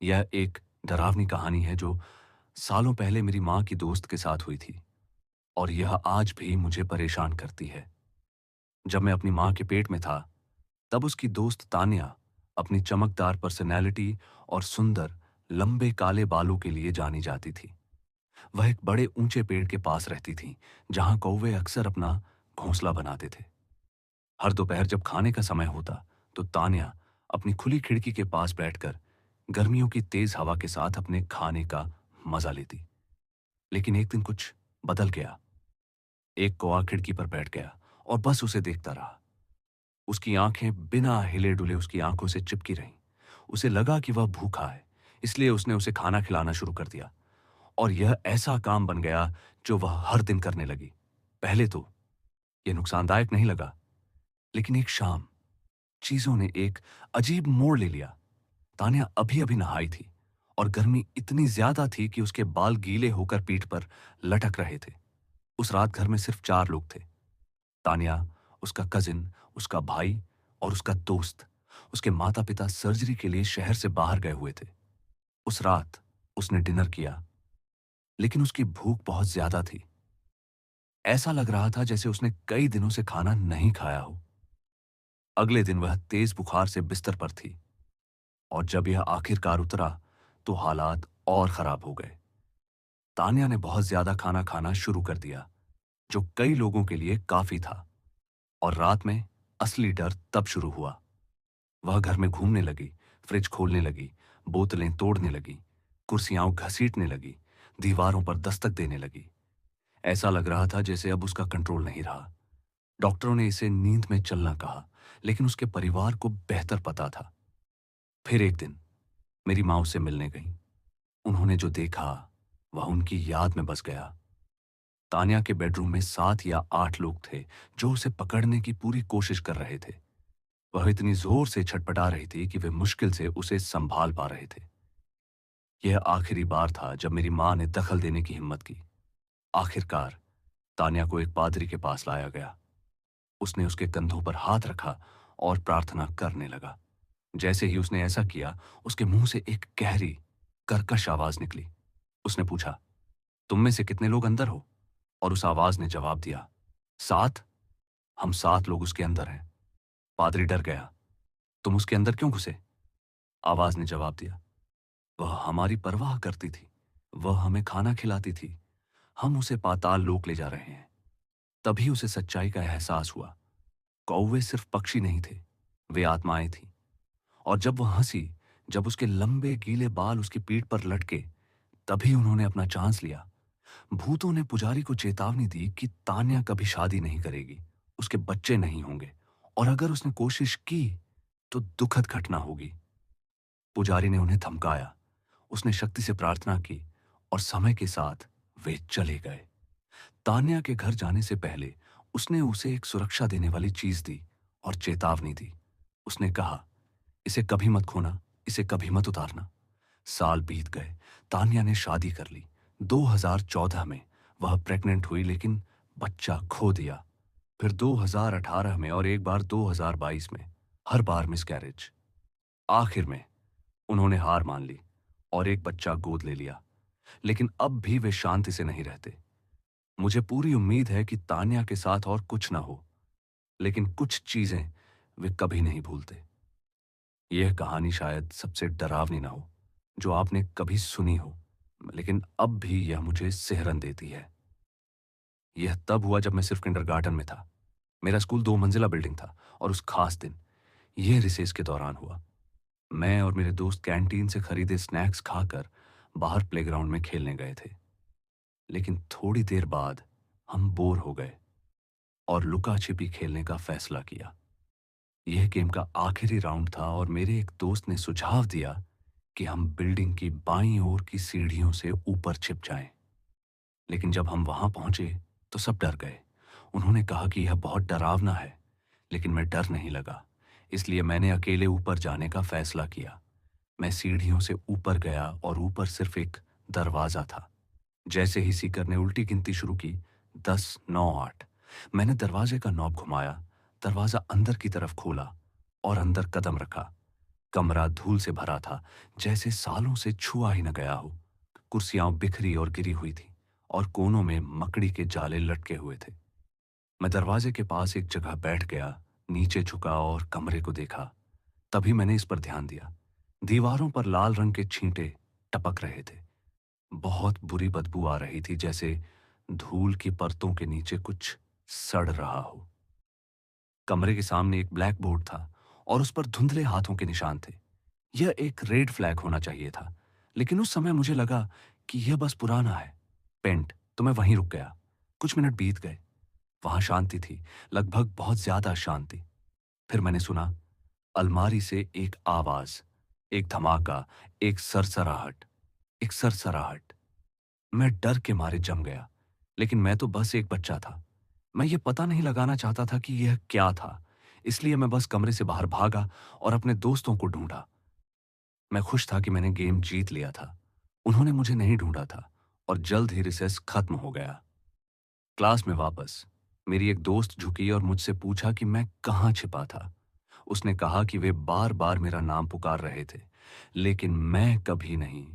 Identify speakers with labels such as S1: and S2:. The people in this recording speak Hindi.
S1: यह एक डरावनी कहानी है जो सालों पहले मेरी माँ की दोस्त के साथ हुई थी और यह आज भी मुझे परेशान करती है। जब मैं अपनी माँ के पेट में था, तब उसकी दोस्त तान्या अपनी चमकदार पर्सनैलिटी और सुंदर, लंबे काले बालों के लिए जानी जाती थी। वह एक बड़े ऊंचे पेड़ के पास रहती थी, जहां कौवे अक्सर अपना घोंसला बनाते थे। हर दोपहर जब खाने का समय होता, तो तान्या अपनी खुली खिड़की के पास बैठकर गर्मियों की तेज हवा के साथ अपने खाने का मजा लेती। लेकिन एक दिन कुछ बदल गया। एक कौवा खिड़की पर बैठ गया और बस उसे देखता रहा। उसकी आंखें बिना हिले डुले उसकी आंखों से चिपकी रहीं। उसे लगा कि वह भूखा है, इसलिए उसने उसे खाना खिलाना शुरू कर दिया। और यह ऐसा काम बन गया जो वह हर दिन करने लगी। पहले तो यह नुकसानदायक नहीं लगा, लेकिन एक शाम चीजों ने एक अजीब मोड़ ले लिया। तान्या अभी अभी नहाई थी और गर्मी इतनी ज्यादा थी कि उसके बाल गीले होकर पीठ पर लटक रहे थे। उस रात घर में सिर्फ 4 लोग थे। तान्या, उसका कजिन, उसका भाई और उसका दोस्त। उसके माता-पिता सर्जरी के लिए शहर से बाहर गए हुए थे। उस रात उसने डिनर किया, लेकिन उसकी भूख बहुत ज्यादा थी। ऐसा लग रहा था जैसे उसने कई दिनों से खाना नहीं खाया हो। अगले दिन वह तेज बुखार से बिस्तर पर थी और जब यह आखिरकार उतरा, तो हालात और खराब हो गए। तान्या ने बहुत ज्यादा खाना खाना शुरू कर दिया, जो कई लोगों के लिए काफी था। और रात में असली डर तब शुरू हुआ। वह घर में घूमने लगी, फ्रिज खोलने लगी, बोतलें तोड़ने लगी, कुर्सियां घसीटने लगी, दीवारों पर दस्तक देने लगी। ऐसा लग रहा था जैसे अब उसका कंट्रोल नहीं रहा। डॉक्टरों ने इसे नींद में चलना कहा, लेकिन उसके परिवार को बेहतर पता था। फिर एक दिन मेरी माँ उससे मिलने गई। उन्होंने जो देखा, वह उनकी याद में बस गया। तान्या के बेडरूम में 7 या 8 लोग थे, जो उसे पकड़ने की पूरी कोशिश कर रहे थे। वह इतनी जोर से छटपटा रही थी कि वे मुश्किल से उसे संभाल पा रहे थे। यह आखिरी बार था जब मेरी मां ने दखल देने की हिम्मत की। आखिरकार तान्या को एक पादरी के पास लाया गया। उसने उसके कंधों पर हाथ रखा और प्रार्थना करने लगा। जैसे ही उसने ऐसा किया, उसके मुंह से एक गहरी, कर्कश आवाज निकली। उसने पूछा, तुम में से कितने लोग अंदर हो? और उस आवाज ने जवाब दिया, 7। हम 7 लोग उसके अंदर हैं। पादरी डर गया। तुम उसके अंदर क्यों घुसे? आवाज ने जवाब दिया, वह हमारी परवाह करती थी। वह हमें खाना खिलाती थी। हम उसे पाताल लोक ले जा रहे हैं। तभी उसे सच्चाई का एहसास हुआ। कौवे सिर्फ पक्षी नहीं थे, वे आत्माएं थीं। और जब वह हंसी, जब उसके लंबे गीले बाल उसकी पीठ पर लटके, तभी उन्होंने अपना चांस लिया। भूतों ने पुजारी को चेतावनी दी कि तान्या कभी शादी नहीं करेगी, उसके बच्चे नहीं होंगे, और अगर उसने कोशिश की तो दुखद घटना होगी। पुजारी ने उन्हें धमकाया। उसने शक्ति से प्रार्थना की और समय के साथ वे चले गए। तान्या के घर जाने से पहले उसने उसे एक सुरक्षा देने वाली चीज दी और चेतावनी दी। उसने कहा, इसे कभी मत खोना, इसे कभी मत उतारना। साल बीत गए। तान्या ने शादी कर ली। 2014 में वह प्रेग्नेंट हुई, लेकिन बच्चा खो दिया। फिर 2018 में और एक बार 2022 में। हर बार मिसकैरेज। आखिर में उन्होंने हार मान ली और एक बच्चा गोद ले लिया। लेकिन अब भी वे शांति से नहीं रहते। मुझे पूरी उम्मीद है कि तान्या के साथ और कुछ ना हो, लेकिन कुछ चीजें वे कभी नहीं भूलते। यह कहानी शायद सबसे डरावनी ना हो जो आपने कभी सुनी हो, लेकिन अब भी यह मुझे सिहरन देती है। यह तब हुआ जब मैं सिर्फ किंडरगार्टन में था। मेरा स्कूल 2 मंजिला बिल्डिंग था और उस खास दिन यह रिसेस के दौरान हुआ। मैं और मेरे दोस्त कैंटीन से खरीदे स्नैक्स खाकर बाहर प्लेग्राउंड में खेलने गए थे। लेकिन थोड़ी देर बाद हम बोर हो गए और लुका छिपी खेलने का फैसला किया। यह गेम का आखिरी राउंड था और मेरे एक दोस्त ने सुझाव दिया कि हम बिल्डिंग की बाईं ओर की सीढ़ियों से ऊपर छिप जाएं। लेकिन जब हम वहां पहुंचे, तो सब डर गए। उन्होंने कहा कि यह बहुत डरावना है, लेकिन मैं डर नहीं लगा। इसलिए मैंने अकेले ऊपर जाने का फैसला किया। मैं सीढ़ियों से ऊपर गया और ऊपर सिर्फ एक दरवाजा था। जैसे ही सीकर ने उल्टी गिनती शुरू की, 10, 9, 8, मैंने दरवाजे का नॉब घुमाया, दरवाजा अंदर की तरफ खोला और अंदर कदम रखा। कमरा धूल से भरा था, जैसे सालों से छुआ ही न गया हो। कुर्सियां बिखरी और गिरी हुई थी और कोनों में मकड़ी के जाले लटके हुए थे। मैं दरवाजे के पास एक जगह बैठ गया, नीचे झुका और कमरे को देखा। तभी मैंने इस पर ध्यान दिया। दीवारों पर लाल रंग के छींटे टपक रहे थे। बहुत बुरी बदबू आ रही थी, जैसे धूल की परतों के नीचे कुछ सड़ रहा हो। कमरे के सामने एक ब्लैक बोर्ड था और उस पर धुंधले हाथों के निशान थे। यह एक रेड फ्लैग होना चाहिए था, लेकिन उस समय मुझे लगा कि यह बस पुराना है पेंट, तो मैं वहीं रुक गया। कुछ मिनट बीत गए। वहां शांति थी, लगभग बहुत ज्यादा शांति। फिर मैंने सुना, अलमारी से एक आवाज, एक धमाका, एक सरसराहट, एक सरसराहट। मैं डर के मारे जम गया, लेकिन मैं तो बस एक बच्चा था। मैं ये पता नहीं लगाना चाहता था कि यह क्या था, इसलिए मैं बस कमरे से बाहर भागा और अपने दोस्तों को ढूंढा। मैं खुश था कि मैंने गेम जीत लिया था। उन्होंने मुझे नहीं ढूंढा था और जल्द ही रिसेस खत्म हो गया। क्लास में वापस मेरी एक दोस्त झुकी और मुझसे पूछा कि मैं कहाँ छिपा था। उसने कहा कि वे बार बार मेरा नाम पुकार रहे थे, लेकिन मैं कभी नहीं